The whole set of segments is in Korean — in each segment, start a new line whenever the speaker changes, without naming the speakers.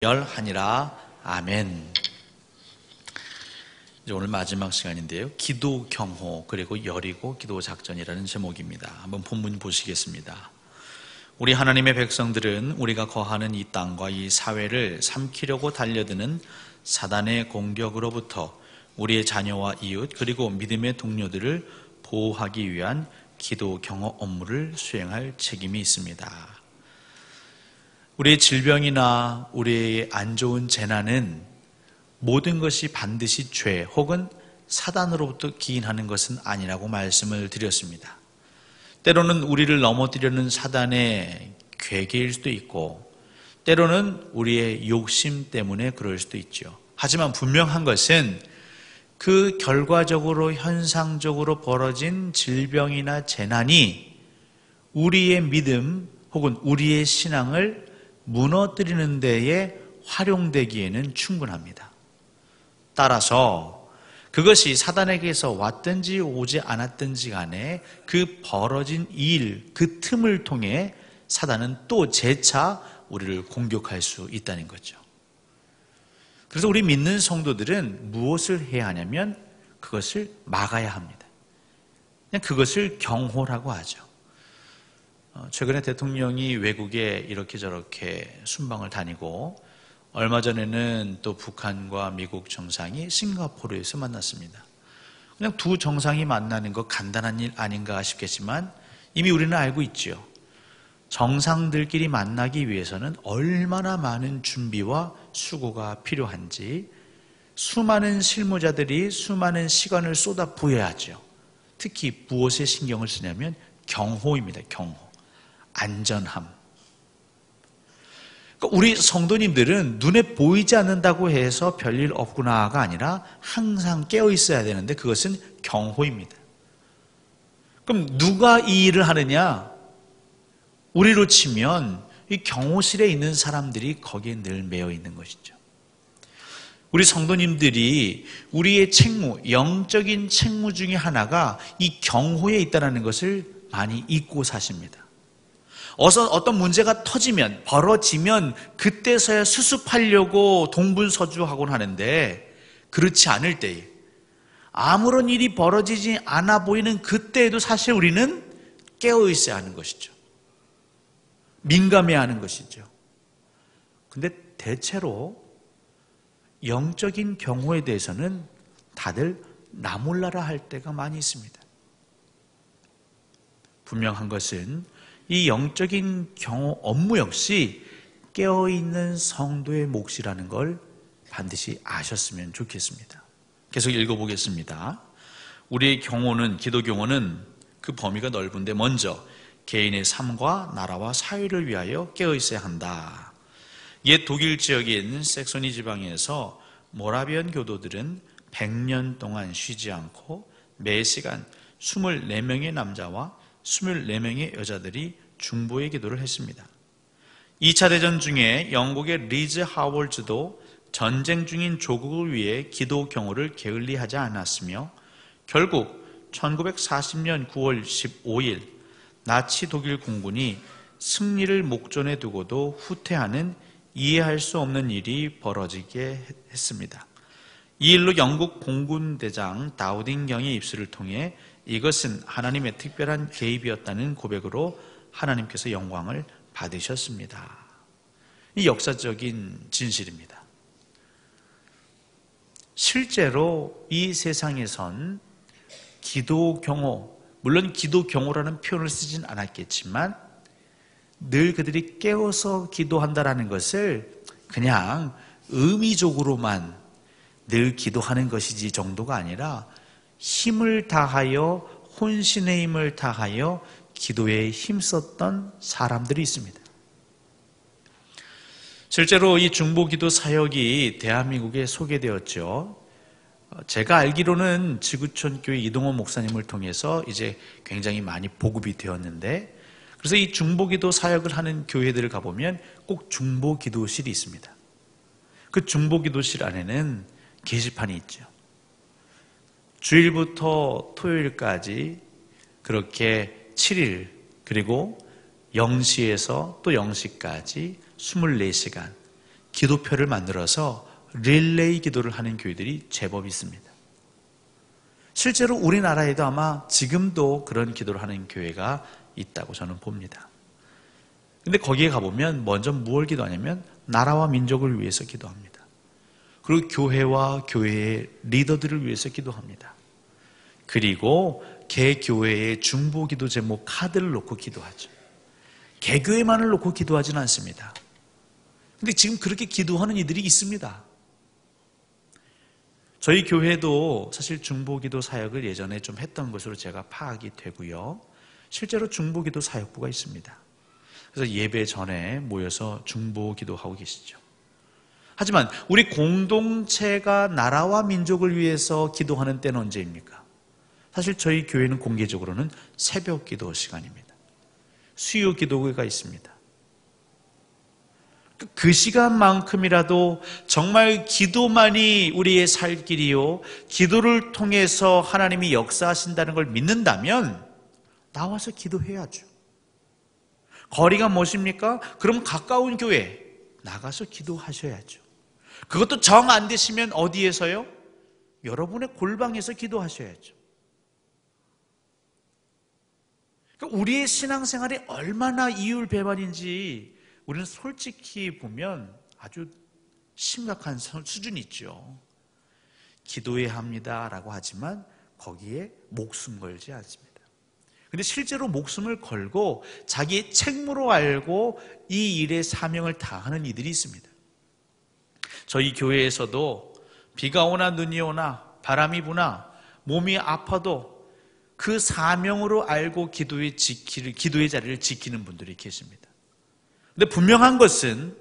열하니라. 아멘. 이제 오늘 마지막 시간인데요. 기도 경호 그리고 열이고 기도 작전이라는 제목입니다. 한번 본문 보시겠습니다. 우리 하나님의 백성들은 우리가 거하는 이 땅과 이 사회를 삼키려고 달려드는 사단의 공격으로부터 우리의 자녀와 이웃 그리고 믿음의 동료들을 보호하기 위한 기도 경호 업무를 수행할 책임이 있습니다. 우리의 질병이나 우리의 안 좋은 재난은 모든 것이 반드시 죄 혹은 사단으로부터 기인하는 것은 아니라고 말씀을 드렸습니다. 때로는 우리를 넘어뜨리려는 사단의 괴계일 수도 있고 때로는 우리의 욕심 때문에 그럴 수도 있죠. 하지만 분명한 것은 그 결과적으로 현상적으로 벌어진 질병이나 재난이 우리의 믿음 혹은 우리의 신앙을 무너뜨리는 데에 활용되기에는 충분합니다. 따라서 그것이 사단에게서 왔든지 오지 않았든지 간에 그 벌어진 일, 그 틈을 통해 사단은 또 재차 우리를 공격할 수 있다는 거죠. 그래서 우리 믿는 성도들은 무엇을 해야 하냐면 그것을 막아야 합니다. 그냥 그것을 경호라고 하죠. 최근에 대통령이 외국에 이렇게 저렇게 순방을 다니고 얼마 전에는 또 북한과 미국 정상이 싱가포르에서 만났습니다. 그냥 두 정상이 만나는 거 간단한 일 아닌가 싶겠지만 이미 우리는 알고 있죠. 정상들끼리 만나기 위해서는 얼마나 많은 준비와 수고가 필요한지 수많은 실무자들이 수많은 시간을 쏟아 부어야죠. 특히 무엇에 신경을 쓰냐면 경호입니다. 경호. 안전함. 그러니까 우리 성도님들은 눈에 보이지 않는다고 해서 별일 없구나가 아니라 항상 깨어 있어야 되는데 그것은 경호입니다. 그럼 누가 이 일을 하느냐? 우리로 치면 이 경호실에 있는 사람들이 거기에 늘 매여 있는 것이죠. 우리 성도님들이 우리의 책무, 영적인 책무 중에 하나가 이 경호에 있다는 것을 많이 잊고 사십니다. 어떤 문제가 터지면, 벌어지면 그때서야 수습하려고 동분서주하곤 하는데 그렇지 않을 때에 아무런 일이 벌어지지 않아 보이는 그때에도 사실 우리는 깨어 있어야 하는 것이죠. 민감해야 하는 것이죠. 근데 대체로 영적인 경호에 대해서는 다들 나 몰라라 할 때가 많이 있습니다. 분명한 것은 이 영적인 경호 업무 역시 깨어있는 성도의 몫이라는 걸 반드시 아셨으면 좋겠습니다. 계속 읽어보겠습니다. 우리의 경호는, 기도 경호는 그 범위가 넓은데 먼저 개인의 삶과 나라와 사회를 위하여 깨어있어야 한다. 옛 독일 지역에 있는 색소니 지방에서 모라비안 교도들은 100년 동안 쉬지 않고 매시간 24명의 남자와 24명의 여자들이 중보의 기도를 했습니다. 2차 대전 중에 영국의 리즈 하월즈도 전쟁 중인 조국을 위해 기도 경호를 게을리하지 않았으며 결국 1940년 9월 15일 나치 독일 공군이 승리를 목전에 두고도 후퇴하는 이해할 수 없는 일이 벌어지게 했습니다. 이 일로 영국 공군 대장 다우딩경의 입술을 통해 이것은 하나님의 특별한 개입이었다는 고백으로 하나님께서 영광을 받으셨습니다. 이 역사적인 진실입니다. 실제로 이 세상에선 기도 경호, 물론 기도 경호라는 표현을 쓰진 않았겠지만 늘 그들이 깨어서 기도한다라는 것을 그냥 의미적으로만 늘 기도하는 것이지 정도가 아니라 힘을 다하여 혼신의 힘을 다하여 기도에 힘썼던 사람들이 있습니다. 실제로 이 중보기도 사역이 대한민국에 소개되었죠. 제가 알기로는 지구촌 교회 이동원 목사님을 통해서 이제 굉장히 많이 보급이 되었는데 그래서 이 중보기도 사역을 하는 교회들을 가보면 꼭 중보기도실이 있습니다. 그 중보기도실 안에는 게시판이 있죠. 주일부터 토요일까지 그렇게 7일 그리고 0시에서 또 0시까지 24시간 기도표를 만들어서 릴레이 기도를 하는 교회들이 제법 있습니다. 실제로 우리나라에도 아마 지금도 그런 기도를 하는 교회가 있다고 저는 봅니다. 근데 거기에 가보면 먼저 무엇을 기도하냐면 나라와 민족을 위해서 기도합니다. 그리고 교회와 교회의 리더들을 위해서 기도합니다. 그리고 개교회의 중보기도 제목 카드를 놓고 기도하죠. 개교회만을 놓고 기도하지는 않습니다. 근데 지금 그렇게 기도하는 이들이 있습니다. 저희 교회도 사실 중보기도 사역을 예전에 좀 했던 것으로 제가 파악이 되고요. 실제로 중보기도 사역부가 있습니다. 그래서 예배 전에 모여서 중보기도하고 계시죠. 하지만 우리 공동체가 나라와 민족을 위해서 기도하는 때는 언제입니까? 사실 저희 교회는 공개적으로는 새벽 기도 시간입니다. 수요 기도회가 있습니다. 그 시간만큼이라도 정말 기도만이 우리의 살 길이요, 기도를 통해서 하나님이 역사하신다는 걸 믿는다면 나와서 기도해야죠. 거리가 뭐십니까? 그럼 가까운 교회 나가서 기도하셔야죠. 그것도 정 안 되시면 어디에서요? 여러분의 골방에서 기도하셔야죠. 그러니까 우리의 신앙생활이 얼마나 이율배반인지 우리는 솔직히 보면 아주 심각한 수준이 있죠. 기도해야 합니다라고 하지만 거기에 목숨 걸지 않습니다. 근데 실제로 목숨을 걸고 자기의 책무로 알고 이 일의 사명을 다하는 이들이 있습니다. 저희 교회에서도 비가 오나 눈이 오나 바람이 부나 몸이 아파도 그 사명으로 알고 기도의 자리를 지키는 분들이 계십니다. 근데 분명한 것은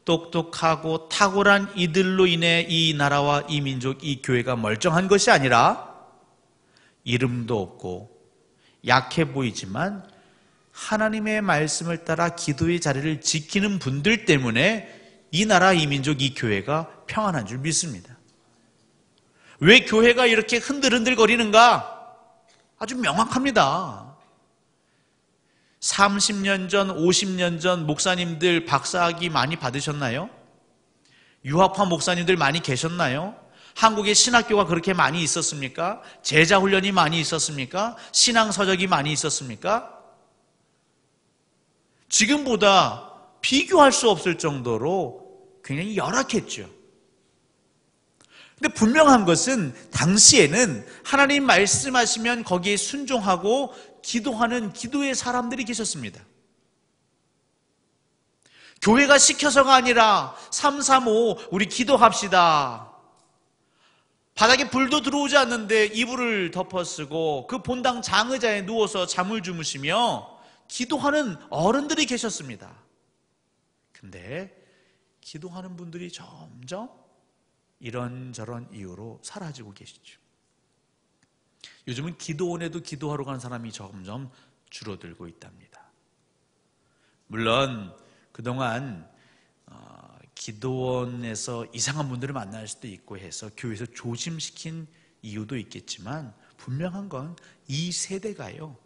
똑똑하고 탁월한 이들로 인해 이 나라와 이 민족, 이 교회가 멀쩡한 것이 아니라 이름도 없고 약해 보이지만 하나님의 말씀을 따라 기도의 자리를 지키는 분들 때문에 이 나라, 이 민족, 이 교회가 평안한 줄 믿습니다. 왜 교회가 이렇게 흔들흔들 거리는가? 아주 명확합니다. 30년 전, 50년 전 목사님들 박사학위 많이 받으셨나요? 유학파 목사님들 많이 계셨나요? 한국에 신학교가 그렇게 많이 있었습니까? 제자훈련이 많이 있었습니까? 신앙서적이 많이 있었습니까? 지금보다 비교할 수 없을 정도로 굉장히 열악했죠. 근데 분명한 것은 당시에는 하나님 말씀하시면 거기에 순종하고 기도하는 기도의 사람들이 계셨습니다. 교회가 시켜서가 아니라 335 우리 기도합시다. 바닥에 불도 들어오지 않는데 이불을 덮어쓰고 그 본당 장의자에 누워서 잠을 주무시며 기도하는 어른들이 계셨습니다. 근데 기도하는 분들이 점점 이런저런 이유로 사라지고 계시죠. 요즘은 기도원에도 기도하러 가는 사람이 점점 줄어들고 있답니다. 물론 그동안 기도원에서 이상한 분들을 만날 수도 있고 해서 교회에서 조심시킨 이유도 있겠지만 분명한 건 이 세대가요,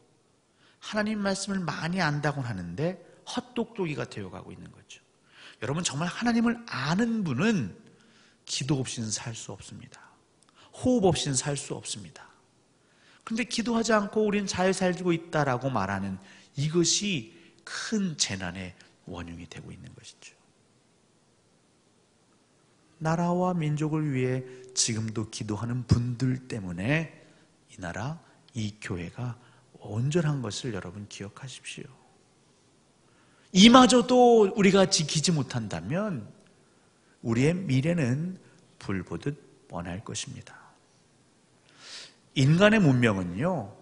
하나님 말씀을 많이 안다고는 하는데 헛똑똑이가 되어가고 있는 거죠. 여러분, 정말 하나님을 아는 분은 기도 없이는 살 수 없습니다. 호흡 없이는 살 수 없습니다. 그런데 기도하지 않고 우리는 잘 살고 있다라고 말하는 이것이 큰 재난의 원흉이 되고 있는 것이죠. 나라와 민족을 위해 지금도 기도하는 분들 때문에 이 나라, 이 교회가 온전한 것을 여러분 기억하십시오. 이마저도 우리가 지키지 못한다면 우리의 미래는 불보듯 뻔할 것입니다. 인간의 문명은요,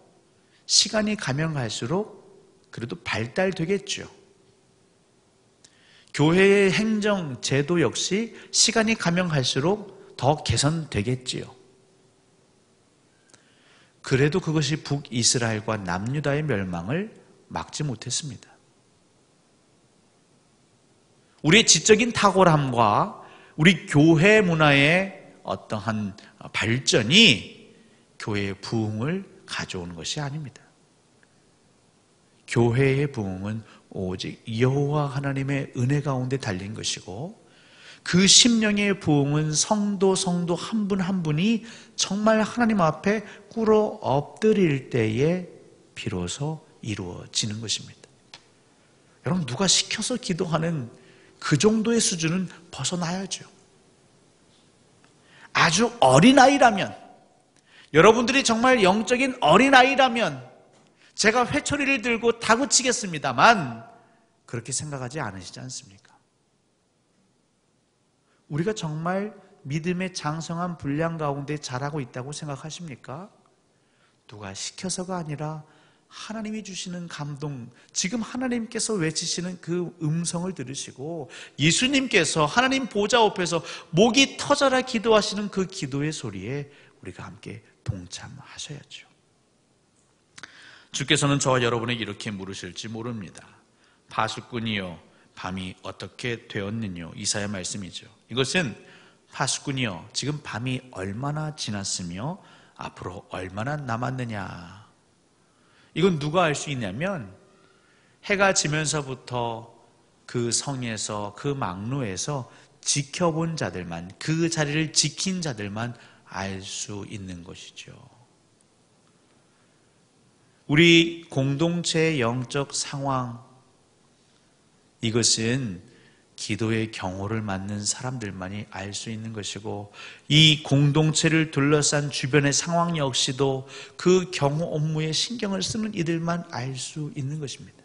시간이 가면 갈수록 그래도 발달되겠죠. 교회의 행정, 제도 역시 시간이 가면 갈수록 더 개선되겠지요. 그래도 그것이 북이스라엘과 남유다의 멸망을 막지 못했습니다. 우리의 지적인 탁월함과 우리 교회 문화의 어떠한 발전이 교회의 부흥을 가져오는 것이 아닙니다. 교회의 부흥은 오직 여호와 하나님의 은혜 가운데 달린 것이고, 그 심령의 부흥은 성도 한 분 한 분이 정말 하나님 앞에 꿇어 엎드릴 때에 비로소 이루어지는 것입니다. 여러분, 누가 시켜서 기도하는 그 정도의 수준은 벗어나야죠. 아주 어린아이라면, 여러분들이 정말 영적인 어린아이라면 제가 회초리를 들고 다그치겠습니다만 그렇게 생각하지 않으시지 않습니까? 우리가 정말 믿음의 장성한 분량 가운데 자라고 있다고 생각하십니까? 누가 시켜서가 아니라 하나님이 주시는 감동, 지금 하나님께서 외치시는 그 음성을 들으시고 예수님께서 하나님 보좌 앞에서 목이 터져라 기도하시는 그 기도의 소리에 우리가 함께 동참하셔야죠. 주께서는 저와 여러분에게 이렇게 물으실지 모릅니다. 파수꾼이여, 밤이 어떻게 되었느냐? 이사야 말씀이죠. 이것은 파수꾼이여, 지금 밤이 얼마나 지났으며 앞으로 얼마나 남았느냐? 이건 누가 알 수 있냐면 해가 지면서부터 그 성에서, 그 망루에서 지켜본 자들만, 그 자리를 지킨 자들만 알 수 있는 것이죠. 우리 공동체의 영적 상황, 이것은 기도의 경호를 맡는 사람들만이 알 수 있는 것이고, 이 공동체를 둘러싼 주변의 상황 역시도 그 경호 업무에 신경을 쓰는 이들만 알 수 있는 것입니다.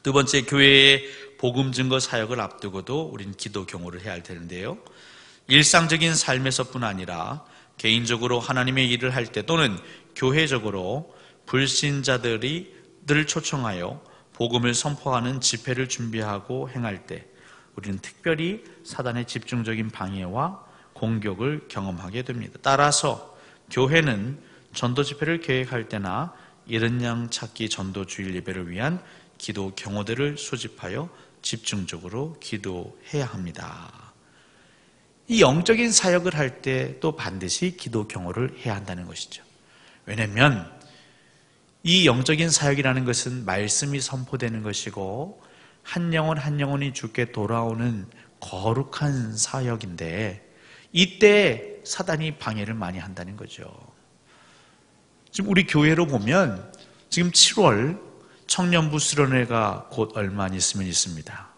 두 번째, 교회의 복음 증거 사역을 앞두고도 우린 기도 경호를 해야 할 텐데요. 일상적인 삶에서뿐 아니라 개인적으로 하나님의 일을 할 때 또는 교회적으로 불신자들을 초청하여 복음을 선포하는 집회를 준비하고 행할 때 우리는 특별히 사단의 집중적인 방해와 공격을 경험하게 됩니다. 따라서 교회는 전도 집회를 계획할 때나 잃은 양 찾기 전도 주일 예배를 위한 기도 경호대를 소집하여 집중적으로 기도해야 합니다. 이 영적인 사역을 할 때 또 반드시 기도 경호를 해야 한다는 것이죠. 왜냐하면 이 영적인 사역이라는 것은 말씀이 선포되는 것이고 한 영혼 한 영혼이 주께 돌아오는 거룩한 사역인데 이때 사단이 방해를 많이 한다는 거죠. 지금 우리 교회로 보면 지금 7월 청년부 수련회가 곧 얼마 안 있으면 있습니다.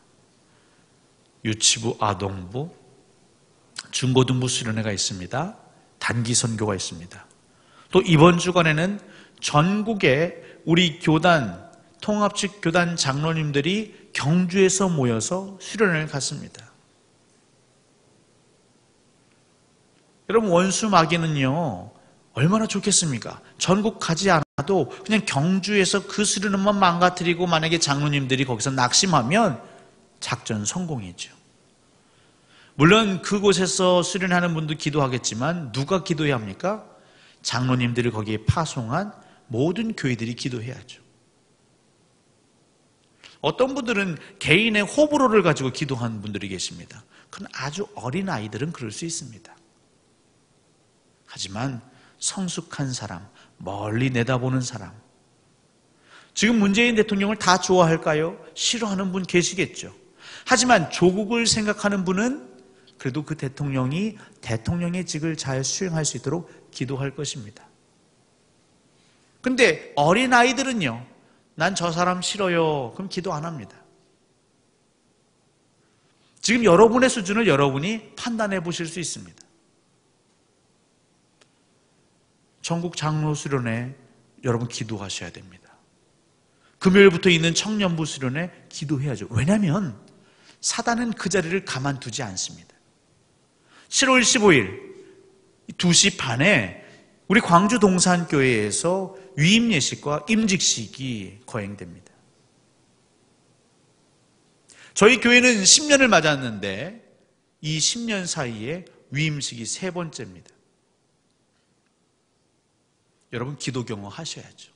유치부, 아동부, 중고등부 수련회가 있습니다. 단기 선교가 있습니다. 또 이번 주간에는 전국의 우리 교단, 통합식 교단 장로님들이 경주에서 모여서 수련회를 갔습니다. 여러분, 원수마귀는요 얼마나 좋겠습니까? 전국 가지 않아도 그냥 경주에서 그 수련회만 망가뜨리고 만약에 장로님들이 거기서 낙심하면 작전 성공이죠. 물론 그곳에서 수련하는 분도 기도하겠지만 누가 기도해야 합니까? 장로님들을 거기에 파송한 모든 교회들이 기도해야죠. 어떤 분들은 개인의 호불호를 가지고 기도하는 분들이 계십니다. 그건 아주 어린 아이들은 그럴 수 있습니다. 하지만 성숙한 사람, 멀리 내다보는 사람, 지금 문재인 대통령을 다 좋아할까요? 싫어하는 분 계시겠죠. 하지만 조국을 생각하는 분은 그래도 그 대통령이 대통령의 직을 잘 수행할 수 있도록 기도할 것입니다. 근데 어린아이들은요, 난 저 사람 싫어요. 그럼 기도 안 합니다. 지금 여러분의 수준을 여러분이 판단해 보실 수 있습니다. 전국 장로 수련회 여러분 기도하셔야 됩니다. 금요일부터 있는 청년부 수련회 기도해야죠. 왜냐하면 사단은 그 자리를 가만두지 않습니다. 7월 15일 2시 반에 우리 광주 동산교회에서 위임 예식과 임직식이 거행됩니다. 저희 교회는 10년을 맞았는데 이 10년 사이에 위임식이 3번째입니다. 여러분 기도 경험하셔야죠.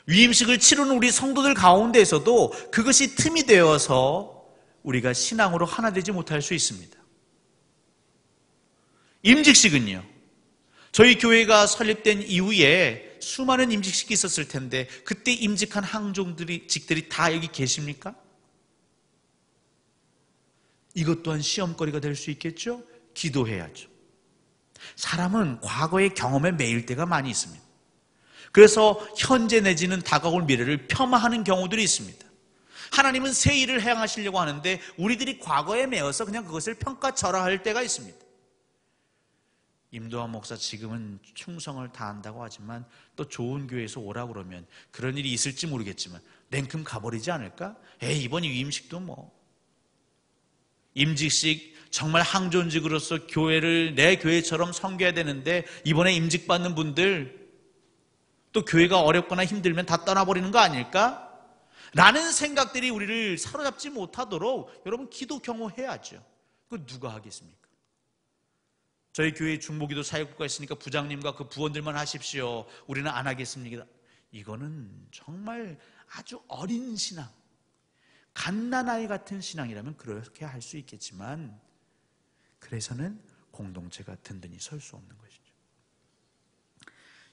위임식을 치르는 우리 성도들 가운데에서도 그것이 틈이 되어서 우리가 신앙으로 하나 되지 못할 수 있습니다. 임직식은요, 저희 교회가 설립된 이후에 수많은 임직식이 있었을 텐데 그때 임직한 직들이 다 여기 계십니까? 이것 또한 시험거리가 될 수 있겠죠? 기도해야죠. 사람은 과거의 경험에 매일 때가 많이 있습니다. 그래서 현재 내지는 다가올 미래를 폄하하는 경우들이 있습니다. 하나님은 새 일을 행하시려고 하는데 우리들이 과거에 매여서 그냥 그것을 평가절하할 때가 있습니다. 임도환 목사 지금은 충성을 다한다고 하지만 또 좋은 교회에서 오라고 그러면 그런 일이 있을지 모르겠지만 냉큼 가버리지 않을까? 이번 위임식도 임직식 정말 항존직으로서 교회를 내 교회처럼 섬겨야 되는데 이번에 임직 받는 분들 또 교회가 어렵거나 힘들면 다 떠나버리는 거 아닐까? 라는 생각들이 우리를 사로잡지 못하도록 여러분 기도 경호해야죠. 그거 누가 하겠습니까? 저희 교회에 중보기도 사역부가 있으니까 부장님과 그 부원들만 하십시오. 우리는 안 하겠습니다. 이거는 정말 아주 어린 신앙, 갓난아이 같은 신앙이라면 그렇게 할 수 있겠지만 그래서는 공동체가 든든히 설 수 없는 것이죠.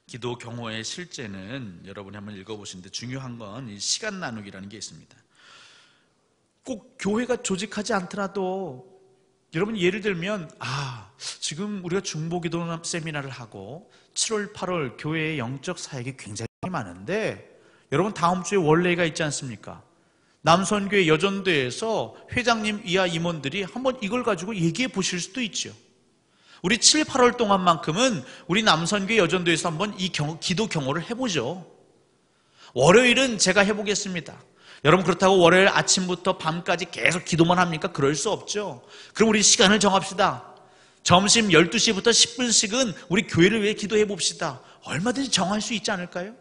기도 경호의 실제는 여러분이 한번 읽어보시는데 중요한 건 이 시간 나누기라는 게 있습니다. 꼭 교회가 조직하지 않더라도 여러분 예를 들면 지금 우리가 중보기도 세미나를 하고 7월 8월 교회의 영적 사역이 굉장히 많은데 여러분 다음 주에 원래가 있지 않습니까? 남선교회 여전도에서 회장님 이하 임원들이 한번 이걸 가지고 얘기해 보실 수도 있죠. 우리 7, 8월 동안만큼은 우리 남선교회 여전도에서 한번 이 기도 경호를 해보죠. 월요일은 제가 해보겠습니다. 여러분 그렇다고 월요일 아침부터 밤까지 계속 기도만 합니까? 그럴 수 없죠. 그럼 우리 시간을 정합시다. 점심 12시부터 10분씩은 우리 교회를 위해 기도해 봅시다. 얼마든지 정할 수 있지 않을까요?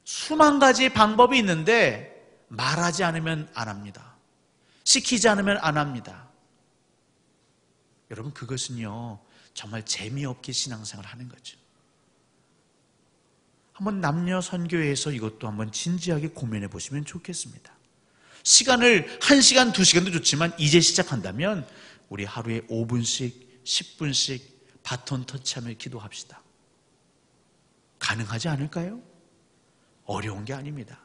수만 가지 방법이 있는데 말하지 않으면 안 합니다. 시키지 않으면 안 합니다. 여러분 그것은요 정말 재미없게 신앙생활을 하는 거죠. 한번 남녀 선교회에서 이것도 한번 진지하게 고민해 보시면 좋겠습니다. 시간을 1시간, 2시간도 좋지만 이제 시작한다면 우리 하루에 5분씩, 10분씩 바톤 터치하며 기도합시다. 가능하지 않을까요? 어려운 게 아닙니다.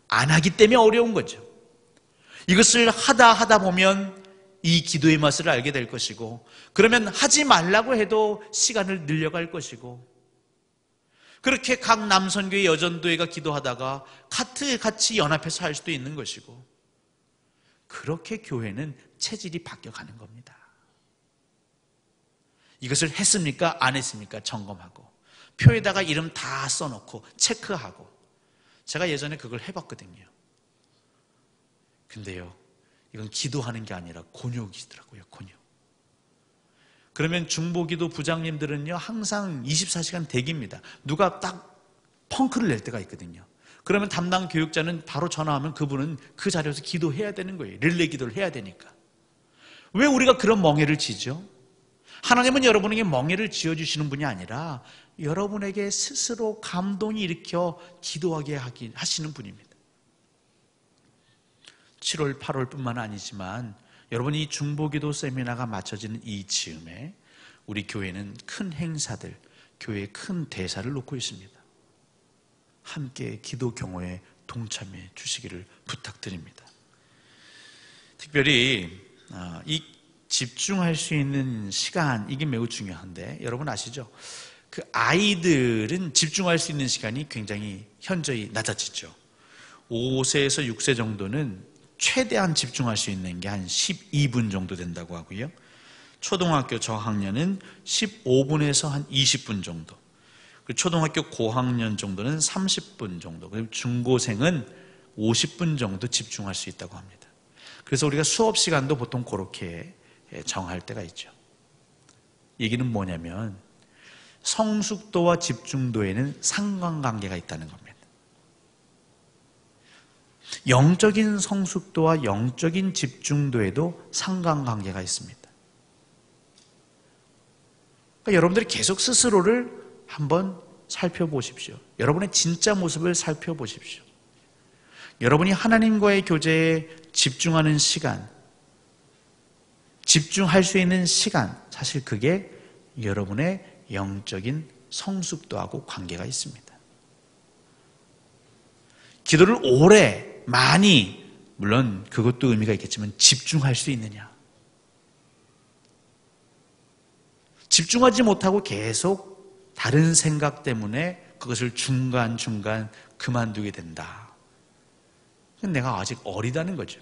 안 하기 때문에 어려운 거죠. 이것을 하다 보면 이 기도의 맛을 알게 될 것이고 그러면 하지 말라고 해도 시간을 늘려갈 것이고 그렇게 각 남선교회 여전도회가 기도하다가 같이 연합해서 할 수도 있는 것이고 그렇게 교회는 체질이 바뀌어가는 겁니다. 이것을 했습니까? 안 했습니까? 점검하고 표에다가 이름 다 써놓고 체크하고 제가 예전에 그걸 해봤거든요. 근데요 이건 기도하는 게 아니라 곤욕이더라고요. 곤욕. 그러면 중보기도 부장님들은요 항상 24시간 대기입니다. 누가 딱 펑크를 낼 때가 있거든요. 그러면 담당 교육자는 바로 전화하면 그분은 그 자리에서 기도해야 되는 거예요. 릴레이 기도를 해야 되니까. 왜 우리가 그런 멍해를 지죠? 하나님은 여러분에게 멍해를 지어주시는 분이 아니라 여러분에게 스스로 감동이 일으켜 기도하게 하시는 분입니다. 7월 8월 뿐만 아니지만 여러분이 중보기도 세미나가 마쳐지는 이 즈음에 우리 교회는 큰 행사들, 교회의 큰 대사를 놓고 있습니다. 함께 기도 경호에 동참해 주시기를 부탁드립니다. 특별히 이 집중할 수 있는 시간, 이게 매우 중요한데 여러분 아시죠? 그 아이들은 집중할 수 있는 시간이 굉장히 현저히 낮아지죠. 5세에서 6세 정도는 최대한 집중할 수 있는 게 한 12분 정도 된다고 하고요. 초등학교 저학년은 15분에서 한 20분 정도. 그리고 초등학교 고학년 정도는 30분 정도. 그리고 중고생은 50분 정도 집중할 수 있다고 합니다. 그래서 우리가 수업 시간도 보통 그렇게 정할 때가 있죠. 얘기는 뭐냐면 성숙도와 집중도에는 상관관계가 있다는 겁니다. 영적인 성숙도와 영적인 집중도에도 상관관계가 있습니다. 그러니까 여러분들이 계속 스스로를 한번 살펴보십시오. 여러분의 진짜 모습을 살펴보십시오. 여러분이 하나님과의 교제에 집중하는 시간, 집중할 수 있는 시간, 사실 그게 여러분의 영적인 성숙도하고 관계가 있습니다. 기도를 오래 많이 물론 그것도 의미가 있겠지만 집중할 수 있느냐. 집중하지 못하고 계속 다른 생각 때문에 그것을 중간중간 그만두게 된다. 내가 아직 어리다는 거죠.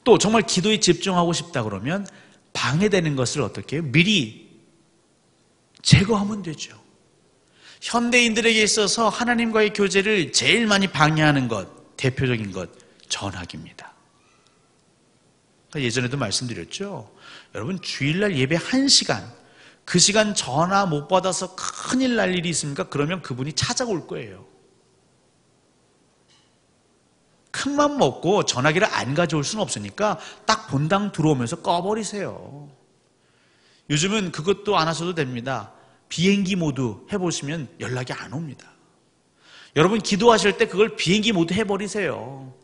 또 정말 기도에 집중하고 싶다 그러면 방해되는 것을 어떻게 해요? 미리 제거하면 되죠. 현대인들에게 있어서 하나님과의 교제를 제일 많이 방해하는 것, 대표적인 것, 전화기입니다. 예전에도 말씀드렸죠. 여러분 주일날 예배 1시간, 그 시간 전화 못 받아서 큰일 날 일이 있습니까? 그러면 그분이 찾아올 거예요. 큰맘 먹고 전화기를 안 가져올 수는 없으니까 딱 본당 들어오면서 꺼버리세요. 요즘은 그것도 안 하셔도 됩니다. 비행기 모드 해보시면 연락이 안 옵니다. 여러분 기도하실 때 그걸 비행기 모드 해버리세요.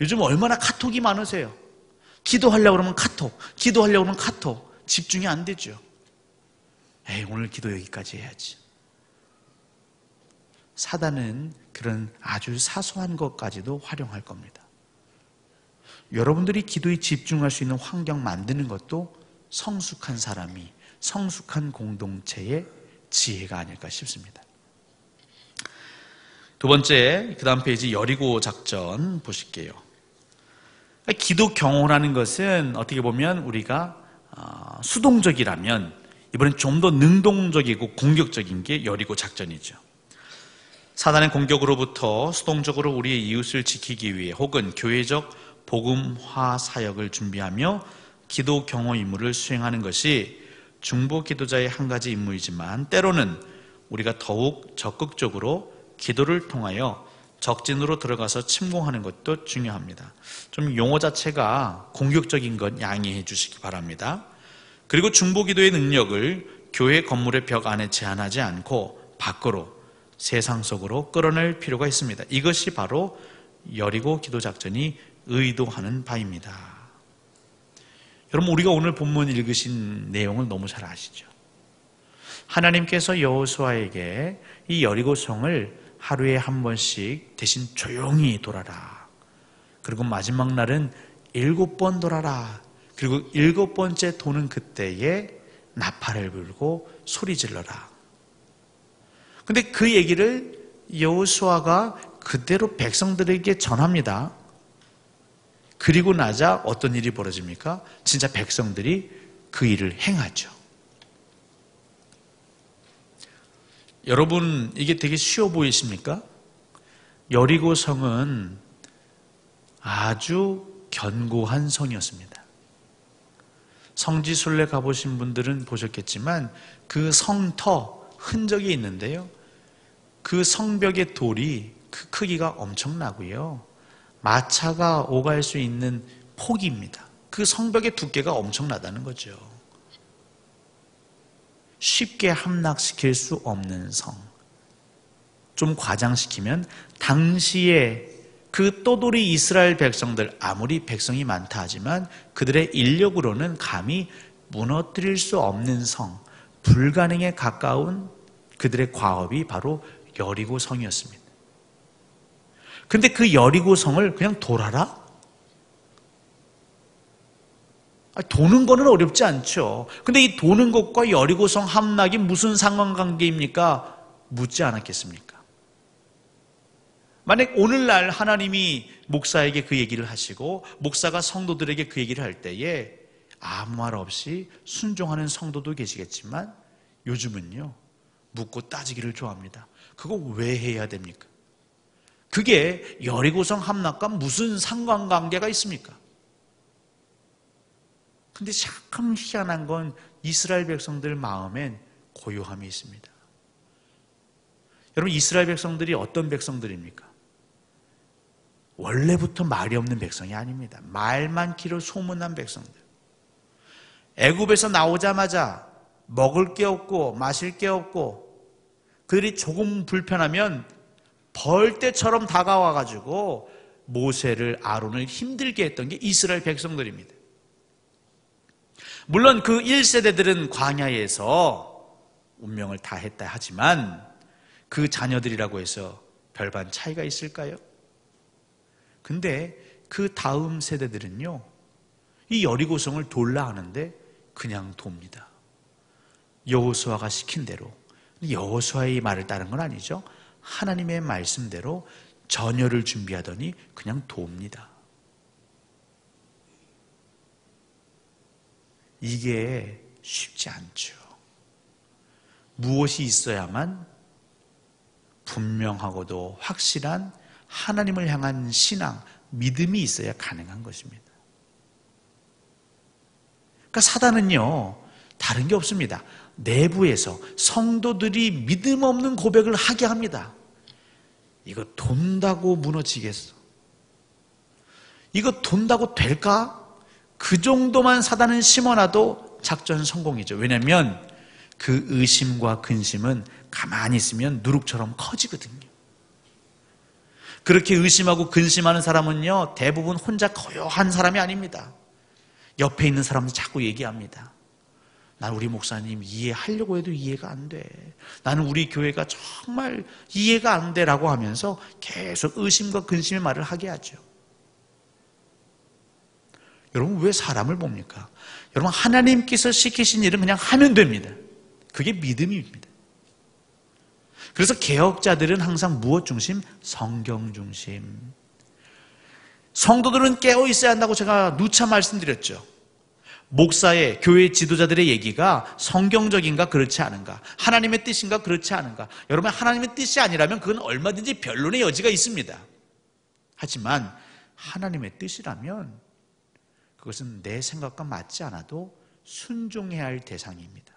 요즘 얼마나 카톡이 많으세요. 기도하려고 그러면 카톡, 기도하려고 그러면 카톡. 집중이 안 되죠. 에이, 오늘 기도 여기까지 해야지. 사단은 그런 아주 사소한 것까지도 활용할 겁니다. 여러분들이 기도에 집중할 수 있는 환경 만드는 것도 성숙한 사람이, 성숙한 공동체의 지혜가 아닐까 싶습니다. 두 번째, 그 다음 페이지 여리고 작전 보실게요. 기도 경호라는 것은 어떻게 보면 우리가 수동적이라면 이번엔 좀 더 능동적이고 공격적인 게 여리고 작전이죠. 사단의 공격으로부터 수동적으로 우리의 이웃을 지키기 위해 혹은 교회적 복음화 사역을 준비하며 기도 경호 임무를 수행하는 것이 중보 기도자의 한 가지 임무이지만 때로는 우리가 더욱 적극적으로 기도를 통하여 적진으로 들어가서 침공하는 것도 중요합니다. 좀 용어 자체가 공격적인 것 양해해 주시기 바랍니다. 그리고 중보 기도의 능력을 교회 건물의 벽 안에 제한하지 않고 밖으로 세상 속으로 끌어낼 필요가 있습니다. 이것이 바로 여리고 기도 작전이 의도하는 바입니다. 여러분 우리가 오늘 본문 읽으신 내용을 너무 잘 아시죠? 하나님께서 여호수아에게 이 여리고성을 하루에 한 번씩 대신 조용히 돌아라. 그리고 마지막 날은 7번 돌아라. 그리고 7번째 도는 그때에 나팔을 불고 소리 질러라. 근데 그 얘기를 여호수아가 그대로 백성들에게 전합니다. 그리고 나자 어떤 일이 벌어집니까? 진짜 백성들이 그 일을 행하죠. 여러분 이게 되게 쉬워 보이십니까? 여리고 성은 아주 견고한 성이었습니다. 성지순례 가보신 분들은 보셨겠지만 그 성터 흔적이 있는데요. 그 성벽의 돌이 그 크기가 엄청나고요. 마차가 오갈 수 있는 폭입니다. 그 성벽의 두께가 엄청나다는 거죠. 쉽게 함락시킬 수 없는 성. 좀 과장시키면 당시에 그 떠돌이 이스라엘 백성들, 아무리 백성이 많다 하지만 그들의 인력으로는 감히 무너뜨릴 수 없는 성, 불가능에 가까운 그들의 과업이 바로 여리고 성이었습니다. 근데 그 여리고 성을 그냥 돌아라? 도는 거는 어렵지 않죠. 근데 이 도는 것과 여리고 성 함락이 무슨 상관관계입니까? 묻지 않았겠습니까? 만약 오늘날 하나님이 목사에게 그 얘기를 하시고 목사가 성도들에게 그 얘기를 할 때에 아무 말 없이 순종하는 성도도 계시겠지만 요즘은요 묻고 따지기를 좋아합니다. 그거 왜 해야 됩니까? 그게 여리고성 함락과 무슨 상관관계가 있습니까? 근데 참 희한한 건 이스라엘 백성들 마음엔 고요함이 있습니다. 여러분 이스라엘 백성들이 어떤 백성들입니까? 원래부터 말이 없는 백성이 아닙니다. 말만 길어 소문난 백성들. 애굽에서 나오자마자 먹을 게 없고 마실 게 없고 그들이 조금 불편하면 벌떼처럼 다가와가지고 모세를 아론을 힘들게 했던 게 이스라엘 백성들입니다. 물론 그 1세대들은 광야에서 운명을 다했다 하지만 그 자녀들이라고 해서 별반 차이가 있을까요? 근데 그 다음 세대들은요, 이 여리고성을 돌라 하는데 그냥 돕니다. 여호수아가 시킨 대로. 여호수아의 말을 따른 건 아니죠. 하나님의 말씀대로 전열을 준비하더니 그냥 돕니다. 이게 쉽지 않죠. 무엇이 있어야만 분명하고도 확실한 하나님을 향한 신앙, 믿음이 있어야 가능한 것입니다. 그러니까 사단은요, 다른 게 없습니다. 내부에서 성도들이 믿음 없는 고백을 하게 합니다. 이거 돈다고 무너지겠어? 이거 돈다고 될까? 그 정도만 사단은 심어놔도 작전 성공이죠. 왜냐하면 그 의심과 근심은 가만히 있으면 누룩처럼 커지거든요. 그렇게 의심하고 근심하는 사람은요, 대부분 혼자 고요한 사람이 아닙니다. 옆에 있는 사람도 자꾸 얘기합니다. 난 우리 목사님 이해하려고 해도 이해가 안 돼. 나는 우리 교회가 정말 이해가 안 돼 라고 하면서 계속 의심과 근심의 말을 하게 하죠. 여러분, 왜 사람을 봅니까? 여러분, 하나님께서 시키신 일은 그냥 하면 됩니다. 그게 믿음입니다. 그래서 개혁자들은 항상 무엇 중심? 성경 중심. 성도들은 깨어 있어야 한다고 제가 누차 말씀드렸죠. 목사의, 교회 지도자들의 얘기가 성경적인가 그렇지 않은가, 하나님의 뜻인가 그렇지 않은가. 여러분, 하나님의 뜻이 아니라면 그건 얼마든지 변론의 여지가 있습니다. 하지만 하나님의 뜻이라면 그것은 내 생각과 맞지 않아도 순종해야 할 대상입니다.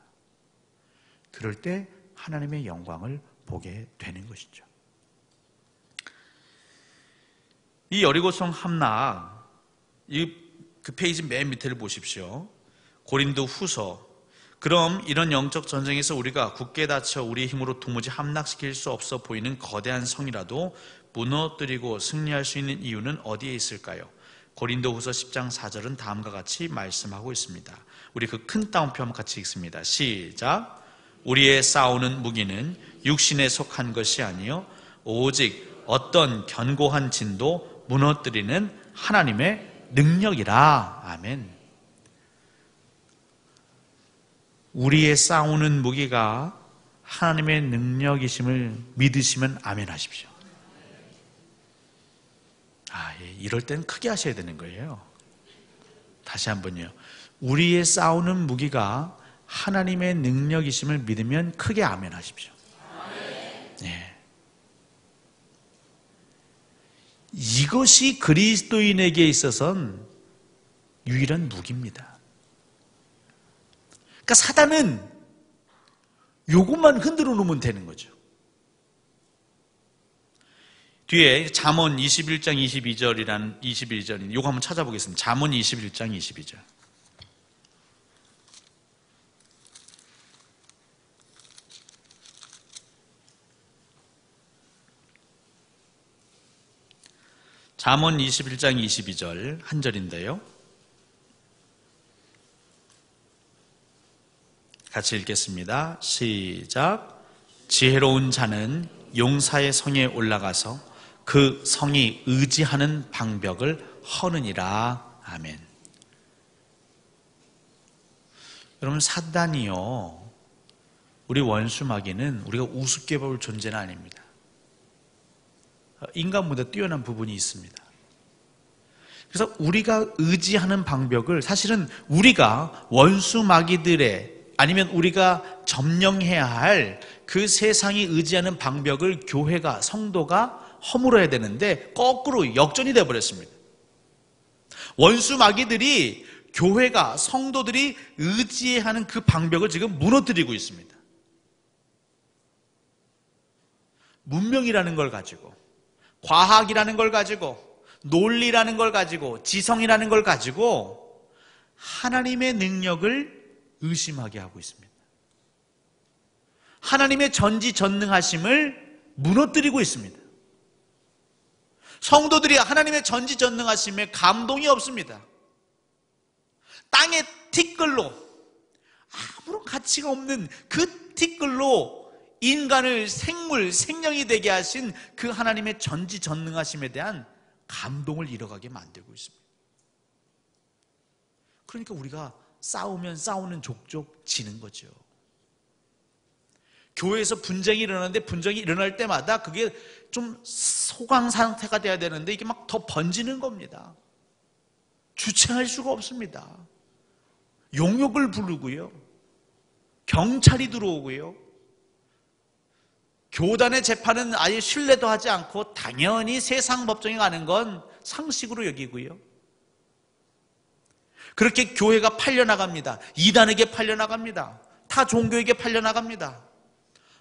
그럴 때 하나님의 영광을 보게 되는 것이죠. 이 여리고성 함락, 그 페이지 맨 밑에를 보십시오. 고린도 후서. 그럼 이런 영적 전쟁에서 우리가 굳게 닫혀 우리의 힘으로 도무지 함락시킬 수 없어 보이는 거대한 성이라도 무너뜨리고 승리할 수 있는 이유는 어디에 있을까요? 고린도 후서 10장 4절은 다음과 같이 말씀하고 있습니다. 우리 그 큰 따옴표 한번 같이 읽습니다. 시작. 우리의 싸우는 무기는 육신에 속한 것이 아니요 오직 어떤 견고한 진도 무너뜨리는 하나님의 능력이라. 아멘. 우리의 싸우는 무기가 하나님의 능력이심을 믿으시면 아멘 하십시오. 이럴 땐 크게 하셔야 되는 거예요. 다시 한번요. 우리의 싸우는 무기가 하나님의 능력이심을 믿으면 크게 아멘 하십시오. 네. 이것이 그리스도인에게 있어서는 유일한 무기입니다. 그러니까 사단은 요것만 흔들어 놓으면 되는 거죠. 뒤에 잠언 21장 22절이라는 21절인 요거 한번 찾아보겠습니다. 잠언 21장 22절. 잠언 21장 22절 한 절인데요. 같이 읽겠습니다. 시작. 지혜로운 자는 용사의 성에 올라가서 그 성이 의지하는 방벽을 허느니라. 아멘. 여러분, 사단이요, 우리 원수 마귀는 우리가 우습게 볼 존재는 아닙니다. 인간보다 뛰어난 부분이 있습니다. 그래서 우리가 의지하는 방벽을 사실은 우리가 원수 마귀들의 아니면 우리가 점령해야 할 그 세상이 의지하는 방벽을 교회가, 성도가 허물어야 되는데 거꾸로 역전이 되어버렸습니다. 원수 마귀들이 교회가, 성도들이 의지하는 그 방벽을 지금 무너뜨리고 있습니다. 문명이라는 걸 가지고, 과학이라는 걸 가지고, 논리라는 걸 가지고, 지성이라는 걸 가지고 하나님의 능력을 의심하게 하고 있습니다. 하나님의 전지전능하심을 무너뜨리고 있습니다. 성도들이 하나님의 전지전능하심에 감동이 없습니다. 땅의 티끌로, 아무런 가치가 없는 그 티끌로 인간을 생물, 생명이 되게 하신 그 하나님의 전지전능하심에 대한 감동을 잃어가게 만들고 있습니다. 그러니까 우리가 싸우면 싸우는 족족 지는 거죠. 교회에서 분쟁이 일어나는데 분쟁이 일어날 때마다 그게 좀 소강 상태가 돼야 되는데 이게 막 더 번지는 겁니다. 주체할 수가 없습니다. 용역을 부르고요. 경찰이 들어오고요. 교단의 재판은 아예 신뢰도 하지 않고 당연히 세상 법정에 가는 건 상식으로 여기고요. 그렇게 교회가 팔려나갑니다. 이단에게 팔려나갑니다. 타 종교에게 팔려나갑니다.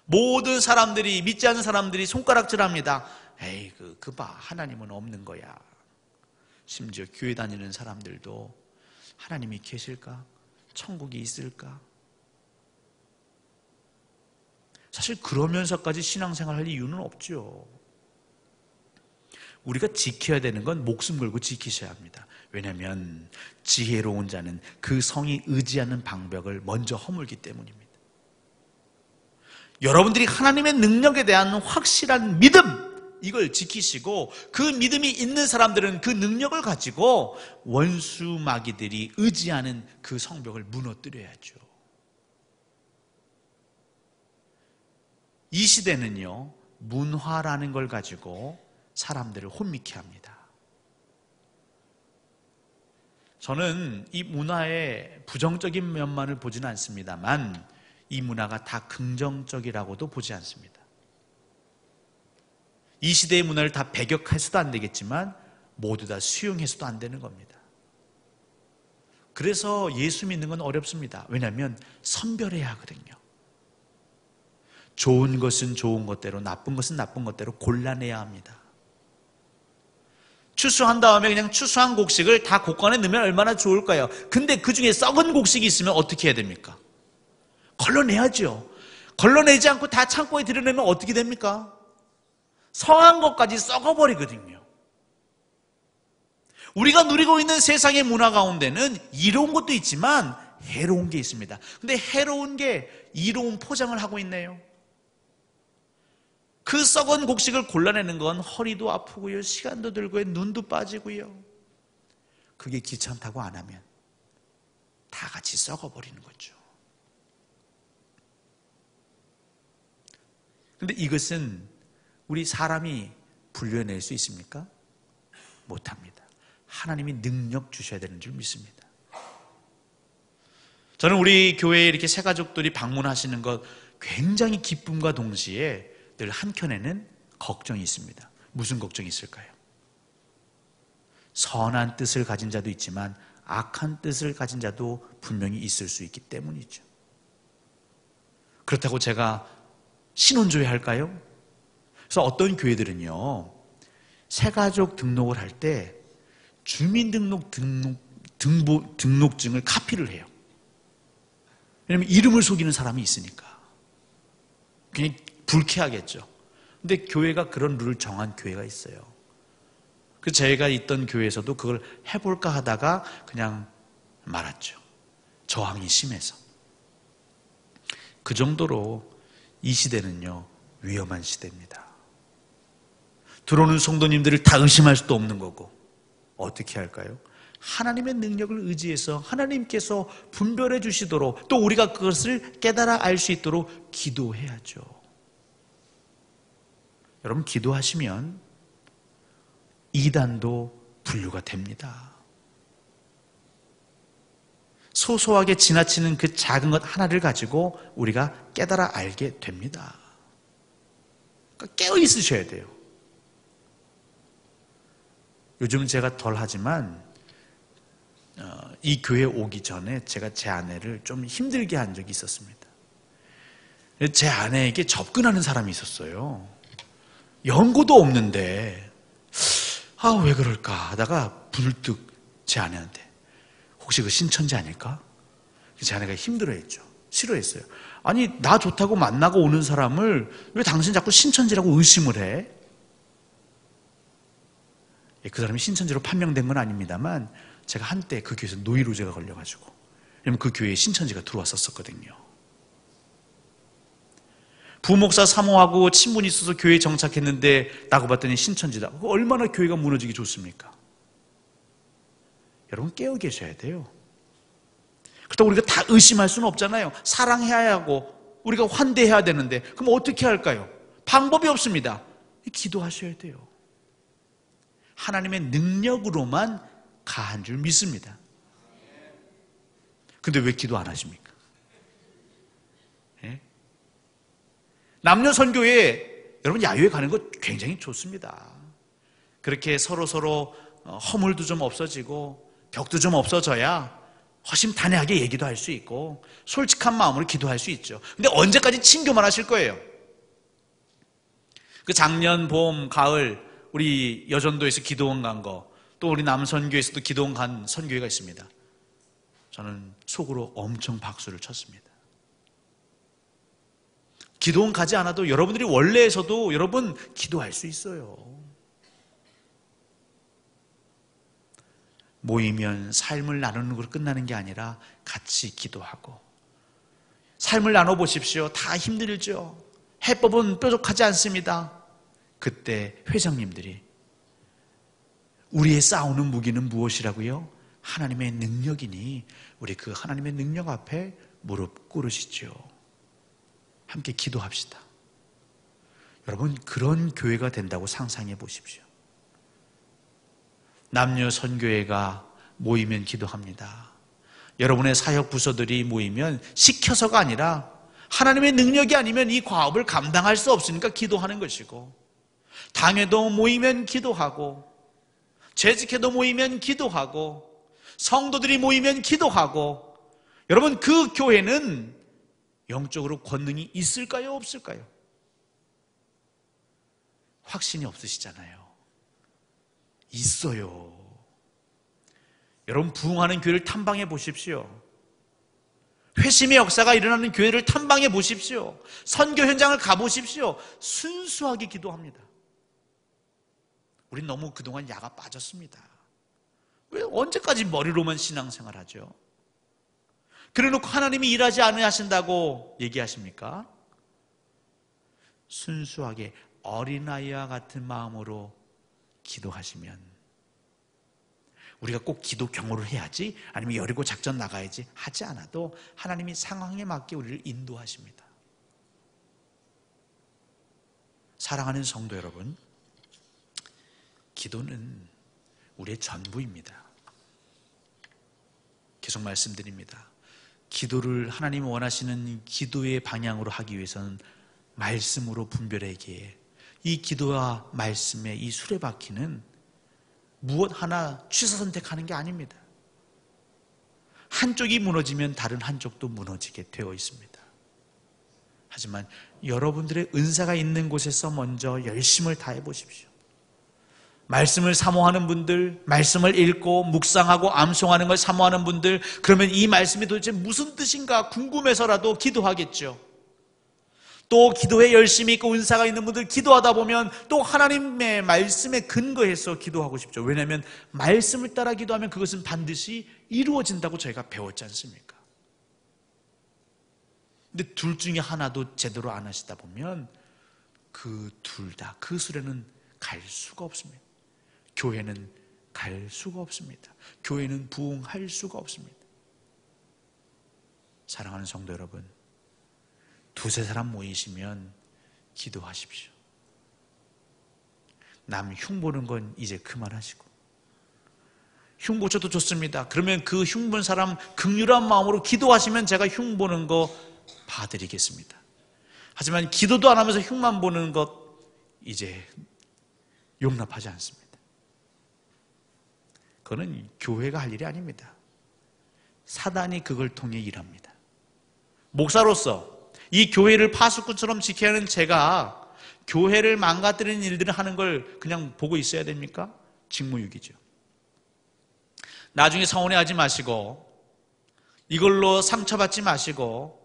모든 사람들이, 믿지 않는 사람들이 손가락질합니다. 에이, 그 봐, 하나님은 없는 거야. 심지어 교회 다니는 사람들도 하나님이 계실까? 천국이 있을까? 사실 그러면서까지 신앙생활 할 이유는 없죠. 우리가 지켜야 되는 건 목숨 걸고 지키셔야 합니다. 왜냐하면 지혜로운 자는 그 성이 의지하는 방벽을 먼저 허물기 때문입니다. 여러분들이 하나님의 능력에 대한 확실한 믿음, 이걸 지키시고 그 믿음이 있는 사람들은 그 능력을 가지고 원수 마귀들이 의지하는 그 성벽을 무너뜨려야죠. 이 시대는요, 문화라는 걸 가지고 사람들을 혼미케 합니다. 저는 이 문화의 부정적인 면만을 보지는 않습니다만 이 문화가 다 긍정적이라고도 보지 않습니다. 이 시대의 문화를 다 배격해서도 안 되겠지만 모두 다 수용해서도 안 되는 겁니다. 그래서 예수 믿는 건 어렵습니다. 왜냐하면 선별해야 하거든요. 좋은 것은 좋은 것대로, 나쁜 것은 나쁜 것대로 골라내야 합니다. 추수한 다음에 그냥 추수한 곡식을 다 곡간에 넣으면 얼마나 좋을까요? 근데 그 중에 썩은 곡식이 있으면 어떻게 해야 됩니까? 걸러내야죠. 걸러내지 않고 다 창고에 들여내면 어떻게 됩니까? 성한 것까지 썩어버리거든요. 우리가 누리고 있는 세상의 문화 가운데는 이로운 것도 있지만 해로운 게 있습니다. 근데 해로운 게 이로운 포장을 하고 있네요. 그 썩은 곡식을 골라내는 건 허리도 아프고요, 시간도 들고요, 눈도 빠지고요. 그게 귀찮다고 안 하면 다 같이 썩어버리는 거죠. 근데 이것은 우리 사람이 분류해낼 수 있습니까? 못합니다. 하나님이 능력 주셔야 되는 줄 믿습니다. 저는 우리 교회에 이렇게 새 가족들이 방문하시는 것 굉장히 기쁨과 동시에 늘 한켠에는 걱정이 있습니다. 무슨 걱정이 있을까요? 선한 뜻을 가진 자도 있지만 악한 뜻을 가진 자도 분명히 있을 수 있기 때문이죠. 그렇다고 제가 신혼조회 할까요? 그래서 어떤 교회들은요, 새가족 등록을 할 때 등록증을 카피를 해요. 왜냐하면 이름을 속이는 사람이 있으니까. 그냥 불쾌하겠죠. 근데 교회가 그런 룰을 정한 교회가 있어요. 그래서 제가 있던 교회에서도 그걸 해볼까 하다가 그냥 말았죠. 저항이 심해서. 그 정도로 이 시대는요, 위험한 시대입니다. 들어오는 성도님들을 다 의심할 수도 없는 거고, 어떻게 할까요? 하나님의 능력을 의지해서 하나님께서 분별해 주시도록, 또 우리가 그것을 깨달아 알 수 있도록 기도해야죠. 여러분, 기도하시면 이단도 분류가 됩니다. 소소하게 지나치는 그 작은 것 하나를 가지고 우리가 깨달아 알게 됩니다. 그러니까 깨어 있으셔야 돼요. 요즘 제가 덜 하지만 이 교회 오기 전에 제가 제 아내를 좀 힘들게 한 적이 있었습니다. 제 아내에게 접근하는 사람이 있었어요. 연고도 없는데 왜 그럴까 하다가 불뚝 제 아내한테, 혹시 그 신천지 아닐까? 제 아내가 힘들어했죠. 싫어했어요. 아니, 나 좋다고 만나고 오는 사람을 왜 당신 자꾸 신천지라고 의심을 해? 그 사람이 신천지로 판명된 건 아닙니다만 제가 한때 그 교회에서 노이로제가 걸려가지고, 왜냐면 그 교회에 신천지가 들어왔었거든요. 부목사 사모하고 친분이 있어서 교회에 정착했는데 나고 봤더니 신천지다. 얼마나 교회가 무너지기 좋습니까? 여러분 깨어 계셔야 돼요. 그렇다고 우리가 다 의심할 수는 없잖아요. 사랑해야 하고 우리가 환대해야 되는데 그럼 어떻게 할까요? 방법이 없습니다. 기도하셔야 돼요. 하나님의 능력으로만 가한 줄 믿습니다. 근데 왜 기도 안 하십니까? 예? 남녀 선교에 여러분 야유회 가는 거 굉장히 좋습니다. 그렇게 서로 허물도 좀 없어지고 벽도 좀 없어져야 허심탄회하게 얘기도 할 수 있고 솔직한 마음으로 기도할 수 있죠. 근데 언제까지 친교만 하실 거예요? 그 작년 봄, 가을 우리 여전도에서 기도원 간 거, 또 우리 남선교에서도 기도원 간 선교회가 있습니다. 저는 속으로 엄청 박수를 쳤습니다. 기도원 가지 않아도 여러분들이 원래에서도 여러분 기도할 수 있어요. 모이면 삶을 나누는 걸로 끝나는 게 아니라 같이 기도하고 삶을 나눠보십시오. 다 힘들죠. 해법은 뾰족하지 않습니다. 그때 회장님들이 우리의 싸우는 무기는 무엇이라고요? 하나님의 능력이니 우리 그 하나님의 능력 앞에 무릎 꿇으시죠. 함께 기도합시다. 여러분 그런 교회가 된다고 상상해 보십시오. 남녀 선교회가 모이면 기도합니다. 여러분의 사역 부서들이 모이면 시켜서가 아니라 하나님의 능력이 아니면 이 과업을 감당할 수 없으니까 기도하는 것이고, 당회도 모이면 기도하고, 재직회도 모이면 기도하고, 성도들이 모이면 기도하고, 여러분 그 교회는 영적으로 권능이 있을까요? 없을까요? 확신이 없으시잖아요. 있어요. 여러분 부흥하는 교회를 탐방해 보십시오. 회심의 역사가 일어나는 교회를 탐방해 보십시오. 선교 현장을 가보십시오. 순수하게 기도합니다. 우린 너무 그동안 야가 빠졌습니다. 왜 언제까지 머리로만 신앙생활 하죠? 그래놓고 하나님이 일하지 않으신다고 얘기하십니까? 순수하게 어린아이와 같은 마음으로 기도하시면, 우리가 꼭 기도 경호를 해야지 아니면 여리고 작전 나가야지 하지 않아도 하나님이 상황에 맞게 우리를 인도하십니다. 사랑하는 성도 여러분, 기도는 우리의 전부입니다. 계속 말씀드립니다. 기도를 하나님이 원하시는 기도의 방향으로 하기 위해서는 말씀으로 분별하기에 이 기도와 말씀의 이 수레바퀴는 무엇 하나 취사 선택하는 게 아닙니다. 한쪽이 무너지면 다른 한쪽도 무너지게 되어 있습니다. 하지만 여러분들의 은사가 있는 곳에서 먼저 열심을 다해 보십시오. 말씀을 사모하는 분들, 말씀을 읽고 묵상하고 암송하는 걸 사모하는 분들, 그러면 이 말씀이 도대체 무슨 뜻인가 궁금해서라도 기도하겠죠. 또 기도에 열심히 있고 은사가 있는 분들 기도하다 보면 또 하나님의 말씀에 근거해서 기도하고 싶죠. 왜냐하면 말씀을 따라 기도하면 그것은 반드시 이루어진다고 저희가 배웠지 않습니까? 근데 둘 중에 하나도 제대로 안 하시다 보면 그 둘 다, 그 수레는 갈 수가 없습니다. 교회는 갈 수가 없습니다. 교회는 부흥할 수가 없습니다. 사랑하는 성도 여러분, 두세 사람 모이시면 기도하십시오. 남 흉보는 건 이제 그만하시고, 흉보셔도 좋습니다. 그러면 그 흉본 사람 긍휼한 마음으로 기도하시면 제가 흉보는 거 봐드리겠습니다. 하지만 기도도 안 하면서 흉만 보는 것 이제 용납하지 않습니다. 그거는 교회가 할 일이 아닙니다. 사단이 그걸 통해 일합니다. 목사로서 이 교회를 파수꾼처럼 지켜야 하는 제가 교회를 망가뜨리는 일들을 하는 걸 그냥 보고 있어야 됩니까? 직무유기죠. 나중에 서운해하지 마시고 이걸로 상처받지 마시고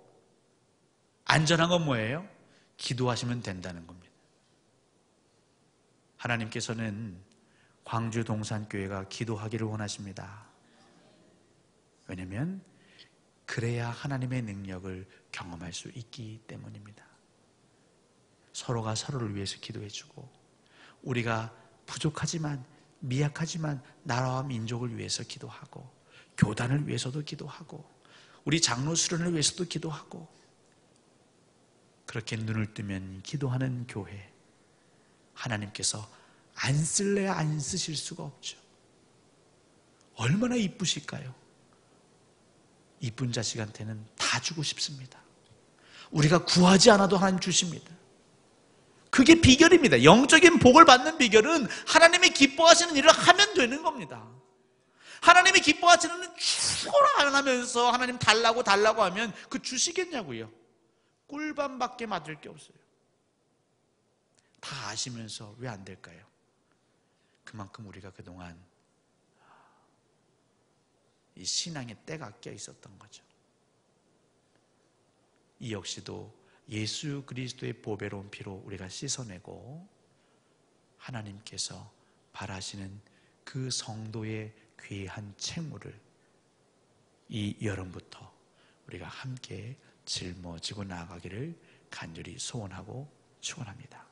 안전한 건 뭐예요? 기도하시면 된다는 겁니다. 하나님께서는 광주 동산교회가 기도하기를 원하십니다. 왜냐하면 그래야 하나님의 능력을 경험할 수 있기 때문입니다. 서로가 서로를 위해서 기도해주고, 우리가 부족하지만 미약하지만 나라와 민족을 위해서 기도하고, 교단을 위해서도 기도하고, 우리 장로 수련을 위해서도 기도하고, 그렇게 눈을 뜨면 기도하는 교회, 하나님께서 안 쓸래야 안 쓰실 수가 없죠. 얼마나 이쁘실까요? 이쁜 자식한테는 다 주고 싶습니다. 우리가 구하지 않아도 하나님 주십니다. 그게 비결입니다. 영적인 복을 받는 비결은 하나님이 기뻐하시는 일을 하면 되는 겁니다. 하나님이 기뻐하시는 일은 죽어라 안 하면서 하나님 달라고 하면 그 주시겠냐고요. 꿀밤밖에 맞을 게 없어요. 다 아시면서 왜 안 될까요? 그만큼 우리가 그동안 이 신앙의 때가 껴 있었던 거죠. 이 역시도 예수 그리스도의 보배로운 피로 우리가 씻어내고, 하나님께서 바라시는 그 성도의 귀한 채무를 이 여름부터 우리가 함께 짊어지고 나아가기를 간절히 소원하고 축원합니다.